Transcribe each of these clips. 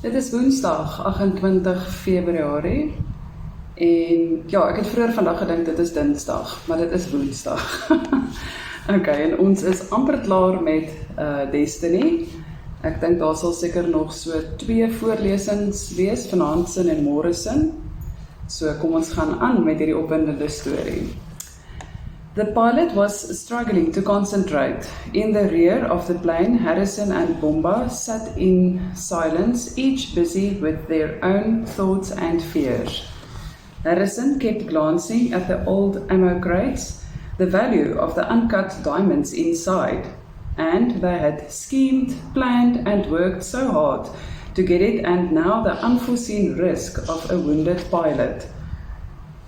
Dit is Woensdag, 28 Februarie. En ja, ek het vroeër vandag gedink dit is Dinsdag, maar dit is Woensdag. Okay, en ons is amper klaar met Destiny. Ek dink daar sal seker nog so 2 voorlesings wees, vanaand sin en môre sin. So kom ons gaan aan met hierdie opwindende storie. The pilot was struggling to concentrate. In the rear of the plane, Harrison and Bomba sat in silence, each busy with their own thoughts and fears. Harrison kept glancing at the old ammo crates, the value of the uncut diamonds inside, and they had schemed, planned and worked so hard to get it, and now the unforeseen risk of a wounded pilot.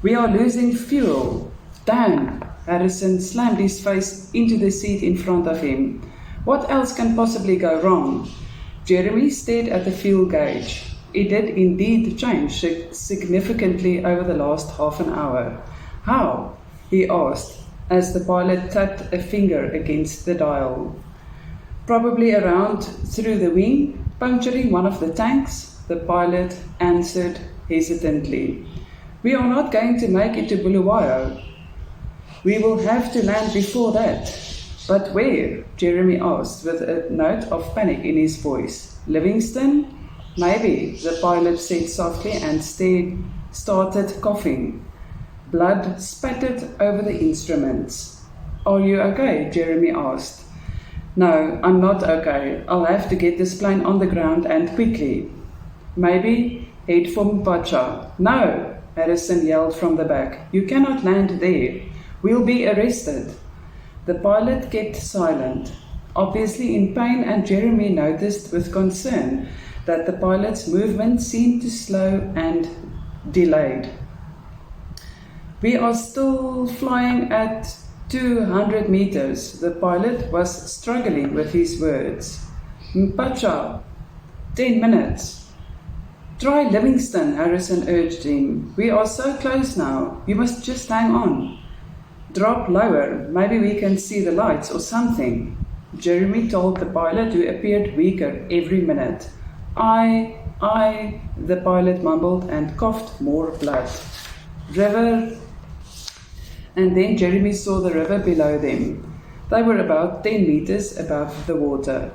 We are losing fuel. Damn! Harrison slammed his face into the seat in front of him. What else can possibly go wrong? Jeremy stared at the fuel gauge. It did indeed change significantly over the last half an hour. How? He asked, as the pilot tapped a finger against the dial. Probably around through the wing, puncturing one of the tanks, the pilot answered hesitantly. We are not going to make it to Bulawayo. We will have to land before that. But where? Jeremy asked with a note of panic in his voice. Livingston? Maybe, the pilot said softly and started coughing. Blood spattered over the instruments. Are you okay? Jeremy asked. No, I'm not okay. I'll have to get this plane on the ground and quickly. Maybe head for Mpacha. No, Harrison yelled from the back. You cannot land there. We'll be arrested. The pilot kept silent, obviously in pain, and Jeremy noticed with concern that the pilot's movement seemed to slow and delayed. We are still flying at 200 meters. The pilot was struggling with his words. Mpacha, 10 minutes. Try Livingston, Harrison urged him. We are so close now. You must just hang on. Drop lower, maybe we can see the lights or something. Jeremy told the pilot, who appeared weaker every minute. I, the pilot mumbled and coughed more blood. River. And then Jeremy saw the river below them. They were about 10 meters above the water.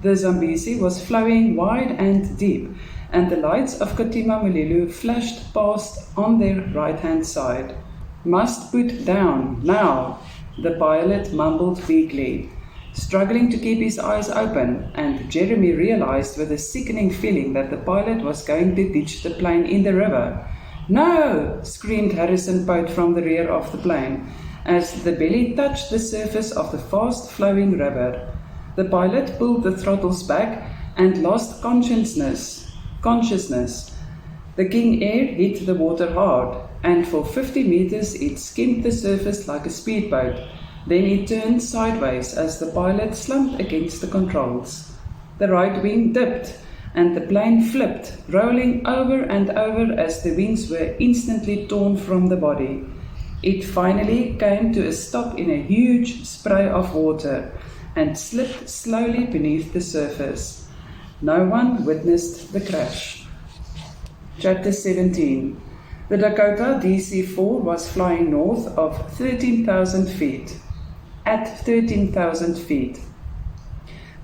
The Zambezi was flowing wide and deep, and the lights of Katima Mulilo flashed past on their right-hand side. Must put down, now, the pilot mumbled weakly, struggling to keep his eyes open, and Jeremy realized with a sickening feeling that the pilot was going to ditch the plane in the river. No! Screamed Harrison Pote from the rear of the plane, as the belly touched the surface of the fast-flowing river. The pilot pulled the throttles back and lost consciousness. The King Air hit the water hard, and for 50 meters it skimmed the surface like a speedboat. Then it turned sideways as the pilot slumped against the controls. The right wing dipped, and the plane flipped, rolling over and over as the wings were instantly torn from the body. It finally came to a stop in a huge spray of water and slipped slowly beneath the surface. No one witnessed the crash. Chapter 17. The Dakota DC-4 was flying north of 13,000 feet. At 13,000 feet.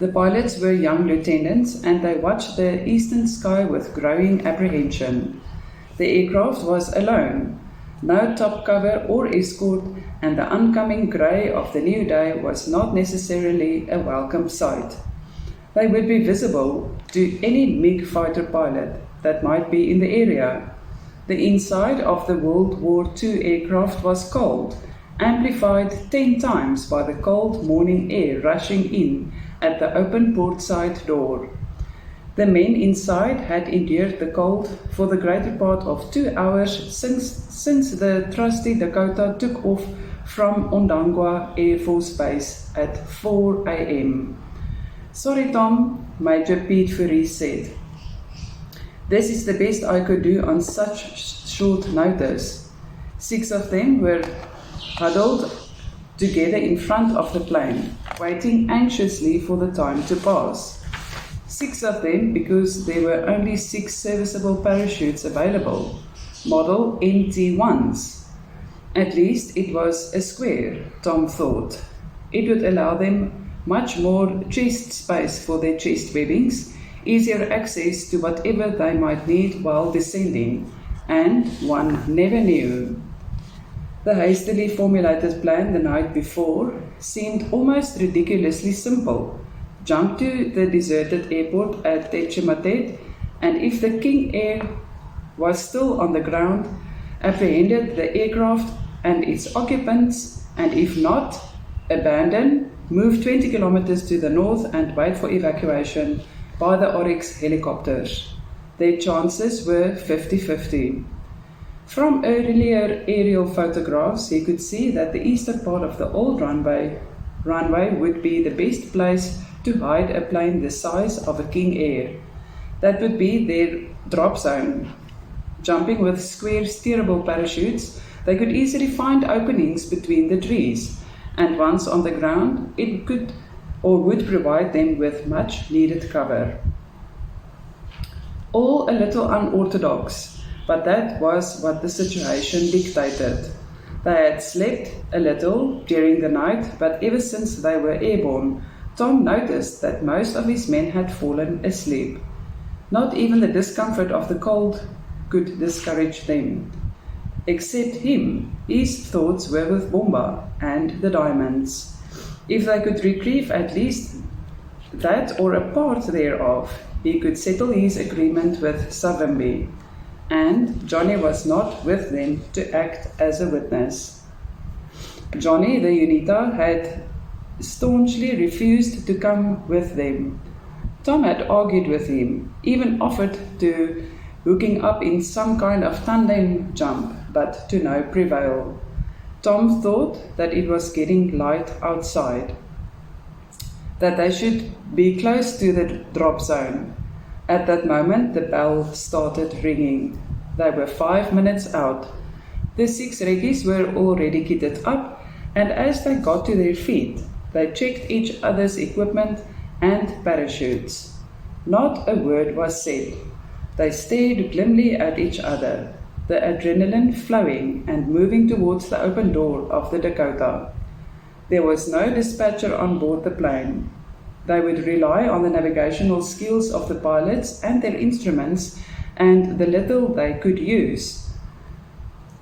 The pilots were young lieutenants, and they watched the eastern sky with growing apprehension. The aircraft was alone, no top cover or escort, and the oncoming grey of the new day was not necessarily a welcome sight. They would be visible to any MiG fighter pilot that might be in the area. The inside of the World War II aircraft was cold, amplified 10 times by the cold morning air rushing in at the open portside door. The men inside had endured the cold for the greater part of 2 hours since the trusty Dakota took off from Ondangwa Air Force Base at 4 a.m. Sorry, Tom, Major Pete Fourie said. This is the best I could do on such short notice. 6 of them were huddled together in front of the plane, waiting anxiously for the time to pass. 6 of them because there were only 6 serviceable parachutes available, model NT1s. At least it was a square, Tom thought. It would allow them much more chest space for their chest webbings, easier access to whatever they might need while descending, and one never knew. The hastily formulated plan the night before seemed almost ridiculously simple. Jump to the deserted airport at Techematet, and if the King Air was still on the ground, apprehended the aircraft and its occupants, and if not, abandon, move 20 kilometers to the north and wait for evacuation by the Oryx helicopters. Their chances were 50-50. From earlier aerial photographs, he could see that the eastern part of the old runway would be the best place to hide a plane the size of a King Air. That would be their drop zone. Jumping with square steerable parachutes, they could easily find openings between the trees, and once on the ground, it could or would provide them with much needed cover. All a little unorthodox, but that was what the situation dictated. They had slept a little during the night, but ever since they were airborne, Tom noticed that most of his men had fallen asleep. Not even the discomfort of the cold could discourage them. Except him, his thoughts were with Bomba and the diamonds. If they could retrieve at least that or a part thereof, he could settle his agreement with Savimbi. And Johnny was not with them to act as a witness. Johnny, the UNITA, had staunchly refused to come with them. Tom had argued with him, even offered to hooking up in some kind of tandem jump, but to no prevail. Tom thought that it was getting light outside, that they should be close to the drop zone. At that moment, the bell started ringing. They were 5 minutes out. The 6 recce's were already kitted up, and as they got to their feet, they checked each other's equipment and parachutes. Not a word was said. They stared grimly at each other, the adrenaline flowing and moving towards the open door of the Dakota. There was no dispatcher on board the plane. They would rely on the navigational skills of the pilots and their instruments and the little they could use.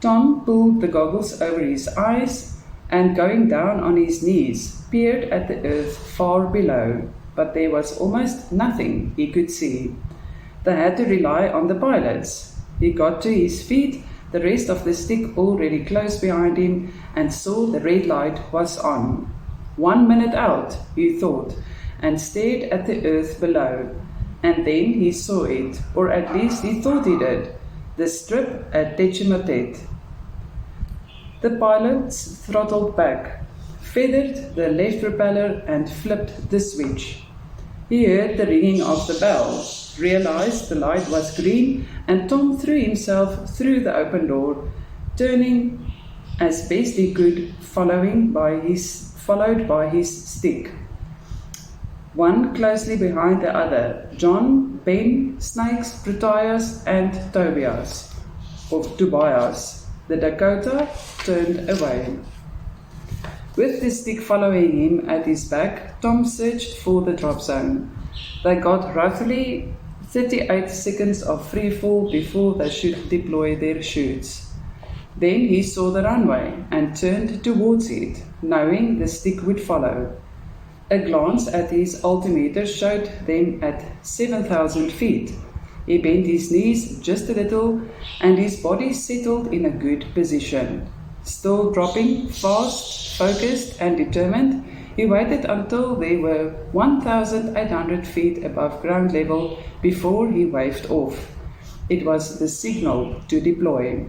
Tom pulled the goggles over his eyes and, going down on his knees, peered at the earth far below, but there was almost nothing he could see. They had to rely on the pilots. He got to his feet, the rest of the stick already close behind him, and saw the red light was on. 1 minute out, he thought, and stared at the earth below. And then he saw it, or at least he thought he did, the strip at Techematet. The pilots throttled back, feathered the left propeller and flipped the switch. He heard the ringing of the bell, realized the light was green, and Tom threw himself through the open door, turning as best he could, followed by his stick. One closely behind the other, John, Ben, Snakes, Proteus, and Tobias. The Dakota turned away. With the stick following him at his back, Tom searched for the drop zone. They got roughly 38 seconds of free fall before they should deploy their chutes. Then he saw the runway and turned towards it, knowing the stick would follow. A glance at his altimeter showed them at 7,000 feet. He bent his knees just a little, and his body settled in a good position. Still dropping, fast, focused, and determined, he waited until they were 1,800 feet above ground level before he waved off. It was the signal to deploy.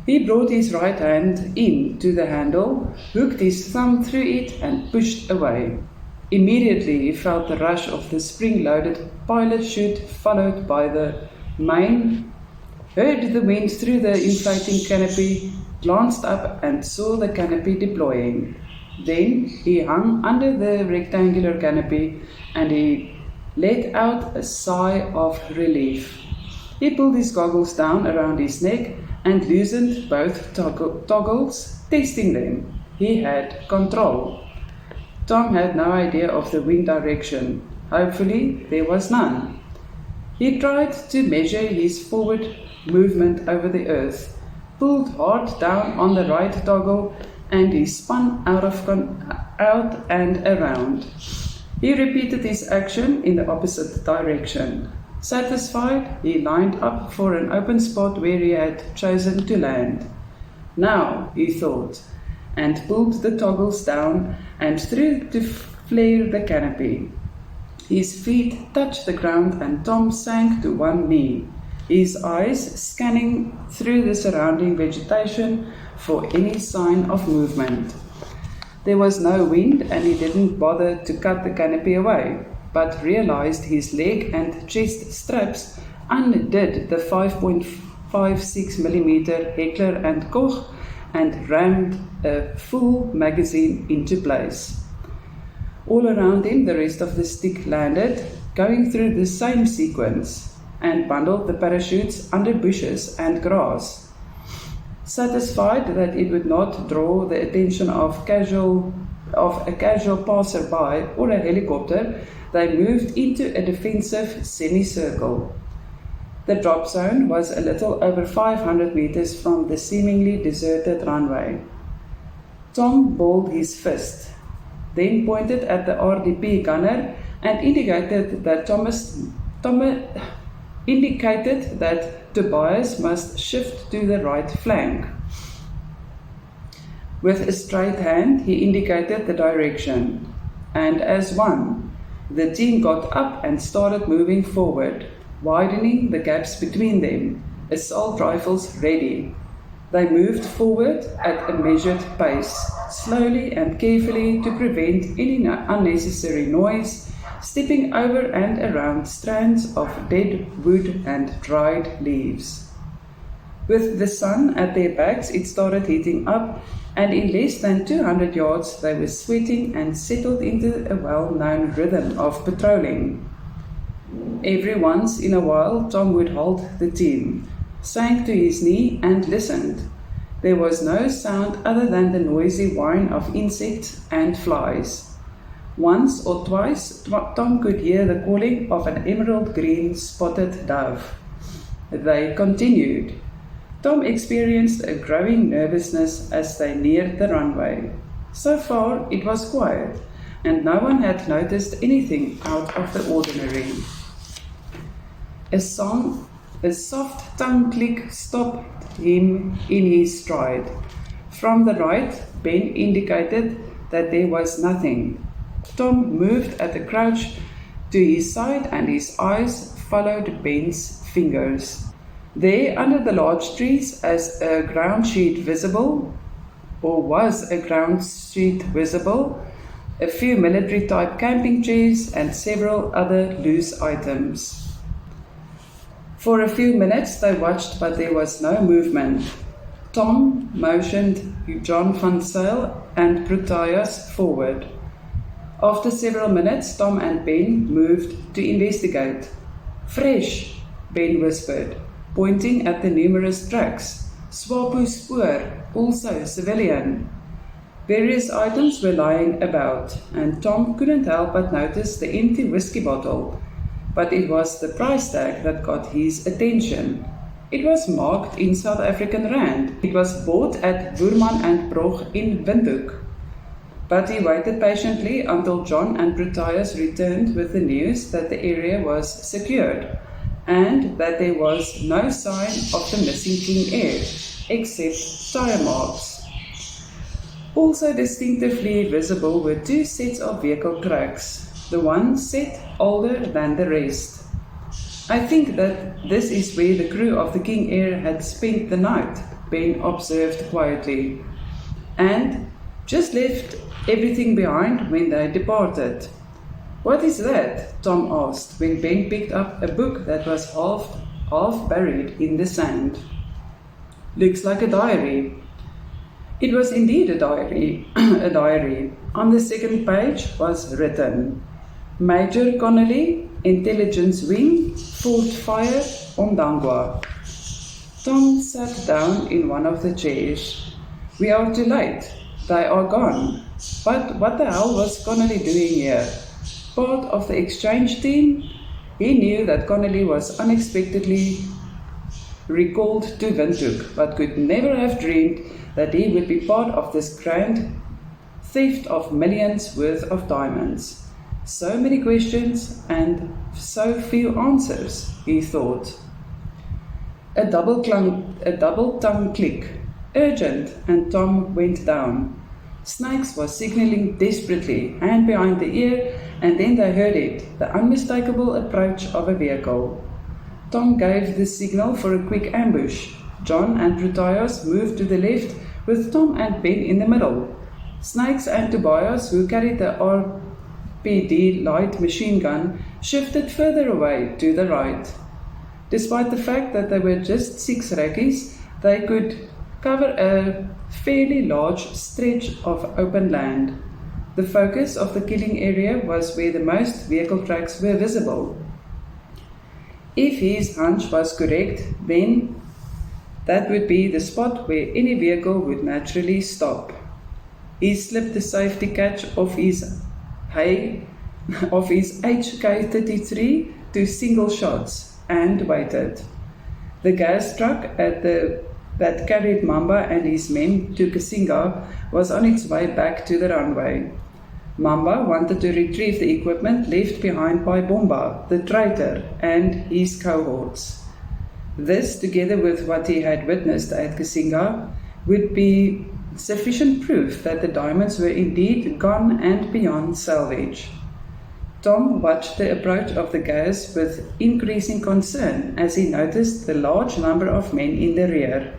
He brought his right hand in to the handle, hooked his thumb through it, and pushed away. Immediately he felt the rush of the spring-loaded pilot chute, followed by the main, heard the wind through the inflating canopy, glanced up and saw the canopy deploying. Then he hung under the rectangular canopy and he let out a sigh of relief. He pulled his goggles down around his neck and loosened both toggles, testing them. He had control. Tom had no idea of the wind direction. Hopefully, there was none. He tried to measure his forward movement over the earth, pulled hard down on the right toggle, and he spun out and around. He repeated his action in the opposite direction. Satisfied, he lined up for an open spot where he had chosen to land. Now, he thought, and pulled the toggles down and threw to flare the canopy. His feet touched the ground and Tom sank to one knee, his eyes scanning through the surrounding vegetation for any sign of movement. There was no wind and he didn't bother to cut the canopy away, but realized his leg and chest straps undid the 5.56mm Heckler and Koch and rammed a full magazine into place. All around him, the rest of the stick landed, going through the same sequence, and bundled the parachutes under bushes and grass. Satisfied that it would not draw the attention of a casual passerby or a helicopter, they moved into a defensive semicircle. The drop zone was a little over 500 meters from the seemingly deserted runway. Tom balled his fist, then pointed at the RDP gunner and indicated that Tobias must shift to the right flank. With a straight hand, he indicated the direction, and as one, the team got up and started moving forward, widening the gaps between them, assault rifles ready. They moved forward at a measured pace, slowly and carefully to prevent any unnecessary noise, stepping over and around strands of dead wood and dried leaves. With the sun at their backs, it started heating up, and in less than 200 yards they were sweating and settled into a well-known rhythm of patrolling. Every once in a while, Tom would halt the team, sank to his knee and listened. There was no sound other than the noisy whine of insects and flies. Once or twice, Tom could hear the calling of an emerald green spotted dove. They continued. Tom experienced a growing nervousness as they neared the runway. So far, it was quiet, and no one had noticed anything out of the ordinary. A soft tongue click stopped him in his stride. From the right, Ben indicated that there was nothing. Tom moved at a crouch to his side and his eyes followed Ben's fingers. There, under the large trees, as a ground sheet visible, or was a ground sheet visible, a few military-type camping chairs and several other loose items. For a few minutes they watched, but there was no movement. Tom motioned John van Zyl and Proteus forward. After several minutes, Tom and Ben moved to investigate. "Fresh," Ben whispered, pointing at the numerous tracks. "Swapo spoor, also civilian." Various items were lying about, and Tom couldn't help but notice the empty whiskey bottle. But it was the price tag that got his attention. It was marked in South African rand. It was bought at Boerman and Broch in Windhoek. But he waited patiently until John and Proteus returned with the news that the area was secured, and that there was no sign of the missing King Air, except tire marks. Also distinctively visible were two sets of vehicle cracks, the one set older than the rest. "I think that this is where the crew of the King Air had spent the night," Ben observed quietly, "and just left everything behind when they departed." "What is that?" Tom asked when Ben picked up a book that was half buried in the sand. "Looks like a diary." It was indeed a diary. A diary. On the second page was written, "Major Connolly, intelligence wing fought fire on Dangwa. Tom sat down in one of the chairs. We are too late. They are gone. But what the hell was Connolly doing here? Part of the exchange team? He knew that Connolly was unexpectedly recalled to Windhoek, but could never have dreamed that he would be part of this grand theft of millions worth of diamonds. So many questions and so few answers, he thought. A double tongue click. Urgent, and Tom went down. Snakes was signalling desperately, hand behind the ear, and then they heard it, the unmistakable approach of a vehicle. Tom gave the signal for a quick ambush. John and Proteus moved to the left, with Tom and Ben in the middle. Snakes and Tobias, who carried the RPD light machine gun, shifted further away to the right. Despite the fact that they were just 6 rakkies, they could cover a fairly large stretch of open land. The focus of the killing area was where the most vehicle tracks were visible. If his hunch was correct, then that would be the spot where any vehicle would naturally stop. He slipped the safety catch of his HK-33 to single shots and waited. The gas truck that carried Mamba and his men to Kasinga was on its way back to the runway. Mamba wanted to retrieve the equipment left behind by Bomba, the traitor, and his cohorts. This, together with what he had witnessed at Kasinga, would be sufficient proof that the diamonds were indeed gone and beyond salvage. Tom watched the approach of the gas with increasing concern as he noticed the large number of men in the rear.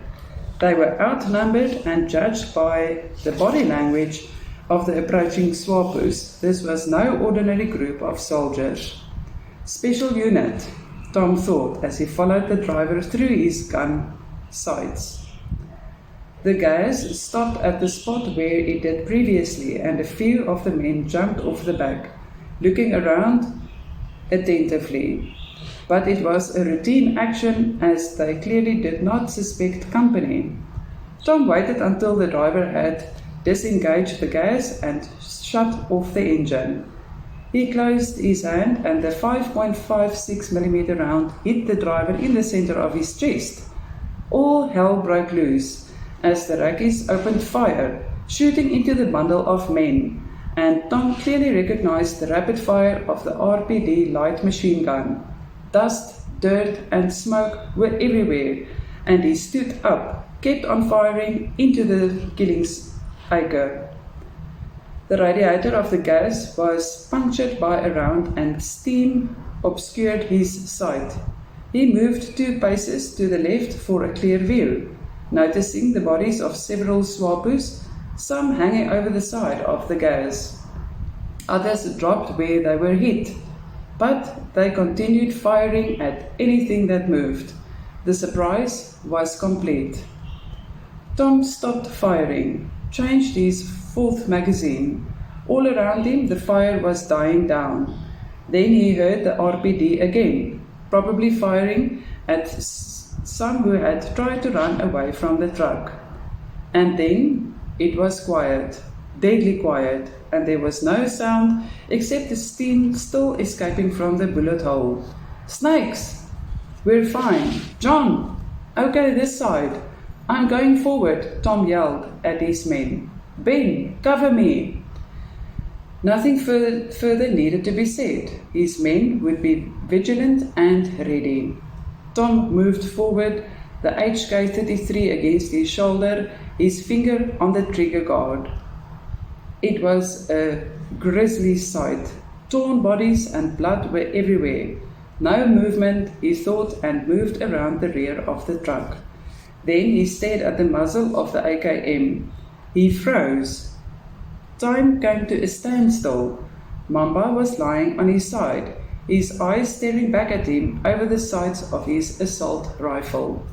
They were outnumbered, and judged by the body language of the approaching Swapus, this was no ordinary group of soldiers. Special unit, Tom thought as he followed the driver through his gun sights. The gas stopped at the spot where it had previously, and a few of the men jumped off the back, looking around attentively. But it was a routine action, as they clearly did not suspect company. Tom waited until the driver had disengaged the gas and shut off the engine. He closed his hand, and the 5.56mm round hit the driver in the center of his chest. All hell broke loose as the rakkies opened fire, shooting into the bundle of men, and Tom clearly recognized the rapid fire of the RPD light machine gun. Dust, dirt, and smoke were everywhere, and he stood up, kept on firing into the killing acre. The radiator of the gas was punctured by a round, and steam obscured his sight. He moved 2 paces to the left for a clear view, noticing the bodies of several Swapus, some hanging over the side of the gas. Others dropped where they were hit, but they continued firing at anything that moved. The surprise was complete. Tom stopped firing, changed his 4th magazine. All around him the fire was dying down. Then he heard the RPD again, probably firing at some who had tried to run away from the truck. And then it was quiet, deadly quiet, and there was no sound except the steam still escaping from the bullet hole. Snakes! We're fine. John! Okay, this side. I'm going forward, Tom yelled at his men. Ben, cover me! Nothing further needed to be said. His men would be vigilant and ready. Tom moved forward, the HK-33 against his shoulder, his finger on the trigger guard. It was a grisly sight. Torn bodies and blood were everywhere. No movement, he thought, and moved around the rear of the truck. Then he stared at the muzzle of the AKM. He froze. Time came to a standstill. Mamba was lying on his side, his eyes staring back at him over the sights of his assault rifle.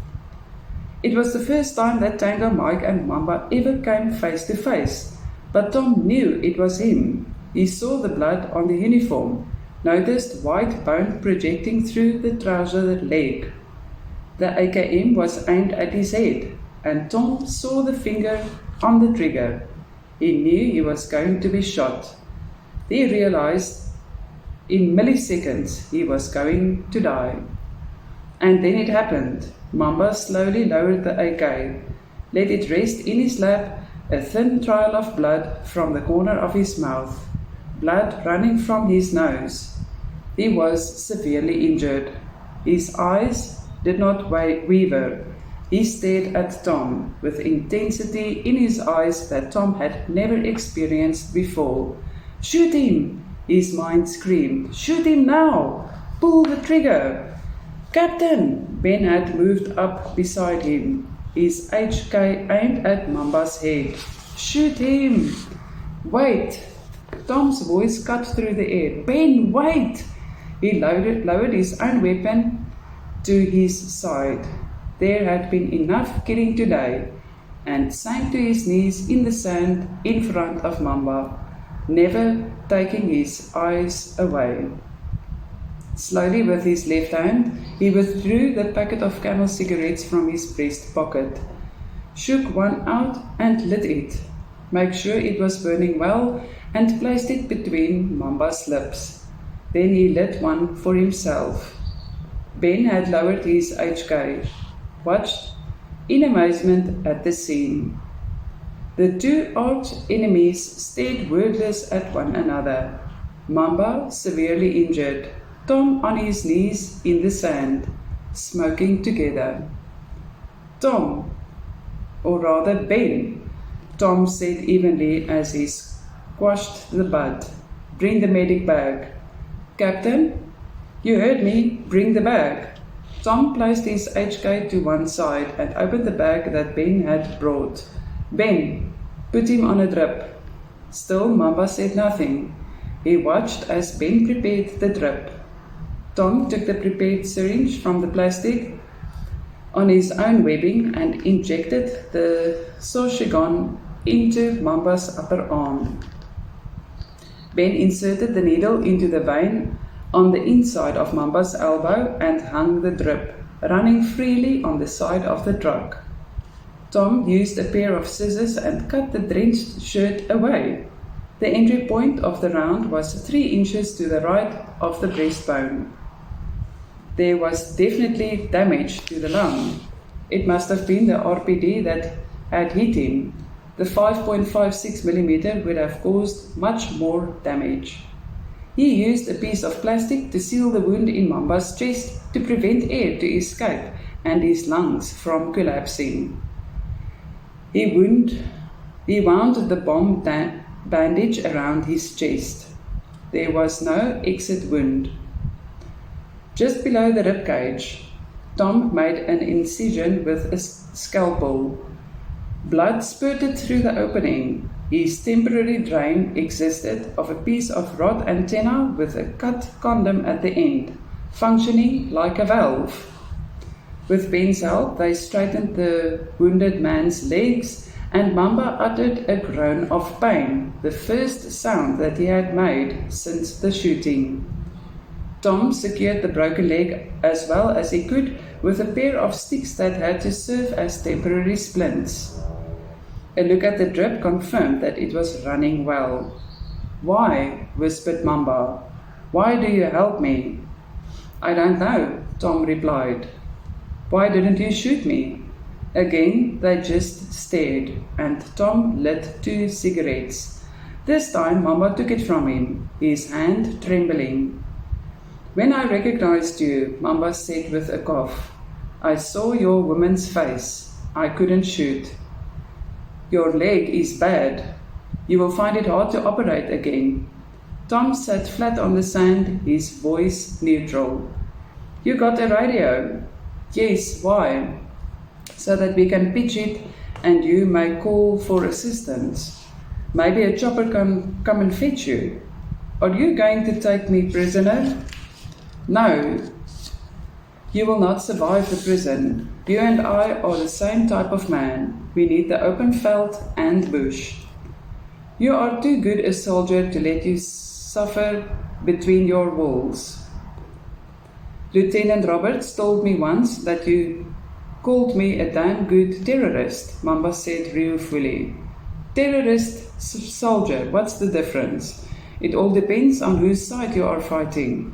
It was the first time that Tango Mike and Mamba ever came face to face, but Tom knew it was him. He saw the blood on the uniform. noticed white bone projecting through the trouser leg. The AKM was aimed at his head, and Tom saw the finger on the trigger. He knew he was going to be shot. He realized in milliseconds he was going to die. And then it happened. Mamba slowly lowered the AK, let it rest in his lap, a thin trail of blood from the corner of his mouth, blood running from his nose. He was severely injured. His eyes did not waver. He stared at Tom with intensity in his eyes that Tom had never experienced before. "Shoot him!" his mind screamed. "Shoot him now! Pull the trigger!" "Captain!" Ben had moved up beside him, his HK aimed at Mamba's head. "Shoot him!" "Wait!" Tom's voice cut through the air. "Ben, wait!" He lowered his own weapon to his side. There had been enough killing today, and sank to his knees in the sand in front of Mamba, never taking his eyes away. Slowly with his left hand, he withdrew the packet of Camel cigarettes from his breast pocket, shook one out and lit it, made sure it was burning well, and placed it between Mamba's lips. Then he lit one for himself. Ben had lowered his HK, watched in amazement at the scene. The two arch enemies stared wordless at one another. Mamba severely injured, Tom on his knees in the sand, smoking together. "Tom, or rather Ben," Tom said evenly as he squashed the butt. "Bring the medic bag." "Captain, you heard me, bring the bag." Tom placed his HK to one side and opened the bag that Ben had brought. "Ben, put him on a drip." Still Mamba said nothing. He watched as Ben prepared the drip. Tom took the prepared syringe from the plastic on his own webbing and injected the Sochigon into Mamba's upper arm. Ben inserted the needle into the vein on the inside of Mamba's elbow and hung the drip, running freely on the side of the truck. Tom used a pair of scissors and cut the drenched shirt away. The entry point of the round was 3 inches to the right of the breastbone. There was definitely damage to the lung. It must have been the RPD that had hit him. The 5.56mm would have caused much more damage. He used a piece of plastic to seal the wound in Mamba's chest to prevent air to escape and his lungs from collapsing. He wound the bomb bandage around his chest. There was no exit wound. Just below the ribcage, Tom made an incision with a scalpel. Blood spurted through the opening. His temporary drain existed of a piece of rod antenna with a cut condom at the end, functioning like a valve. With Ben's help, they straightened the wounded man's legs, and Mamba uttered a groan of pain, the first sound that he had made since the shooting. Tom secured the broken leg as well as he could with a pair of sticks that had to serve as temporary splints. A look at the drip confirmed that it was running well. "Why?" whispered Mamba. "Why do you help me?" "I don't know," Tom replied. "Why didn't you shoot me?" Again they just stared, and Tom lit 2 cigarettes. This time Mamba took it from him, his hand trembling. "When I recognized you," Mamba said with a cough, "I saw your woman's face. I couldn't shoot. Your leg is bad. You will find it hard to operate again." Tom sat flat on the sand, his voice neutral. "You got a radio?" "Yes, why?" "So that we can pitch it and you may call for assistance. Maybe a chopper can come and fetch you." "Are you going to take me prisoner?" "No. You will not survive the prison. You and I are the same type of man. We need the open veld and bush. You are too good a soldier to let you suffer between your walls. Lieutenant Roberts told me once that you called me a damn good terrorist, Mamba said ruefully. Terrorist, soldier, what's the difference? It all depends on whose side you are fighting.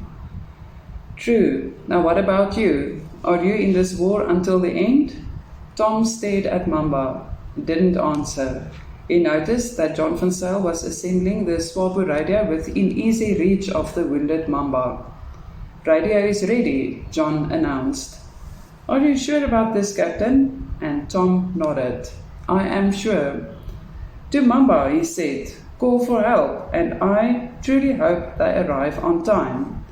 True. Now what about you? Are you in this war until the end? Tom stared at Mamba. Didn't answer. He noticed that John van Zyl was assembling the Swapo radio within easy reach of the wounded Mamba. Radio is ready, John announced. Are you sure about this, Captain? And Tom nodded. I am sure. To Mamba, he said, call for help, and I truly hope they arrive on time.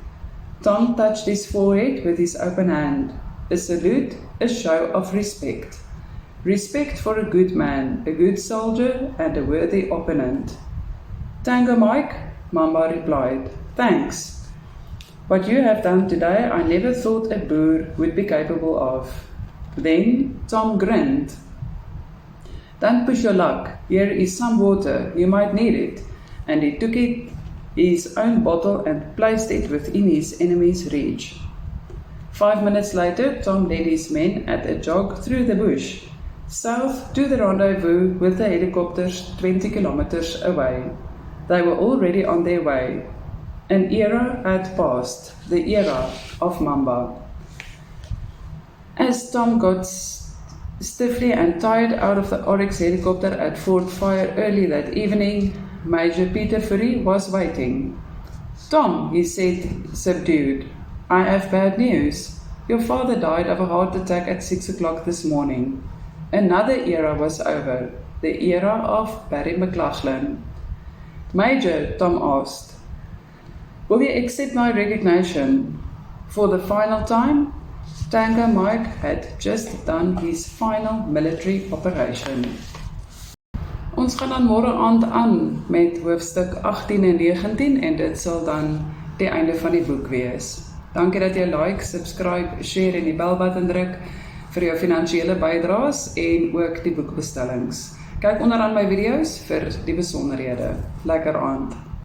Tom touched his forehead with his open hand. A salute, a show of respect. Respect for a good man, a good soldier, and a worthy opponent. Tango Mike, Mamba replied. Thanks. What you have done today, I never thought a Boer would be capable of. Then Tom grinned. Don't push your luck. Here is some water. You might need it. And he took his own bottle and placed it within his enemy's reach. 5 minutes later, Tom led his men at a jog through the bush, south to the rendezvous with the helicopters 20 kilometers away. They were already on their way. An era had passed, the era of Mamba. As Tom got stiffly and tired out of the Oryx helicopter at Fort Fire early that evening, Major Peter Fourie was waiting. Tom, he said, subdued, I have bad news. Your father died of a heart attack at 6 o'clock this morning. Another era was over, the era of Barry McLachlan. Major, Tom asked, will you accept my recognition? For the final time, Tango Mike had just done his final military operation. Ons gaan dan môre aand aan met hoofstuk 18 en 19 en dit sal dan die einde van die boek wees. Dankie dat jy like, subscribe, share en die belbutton druk vir jou finansiële bydraes en ook die boekbestellings. Kyk onderaan my video's vir die besonderhede. Lekker aand.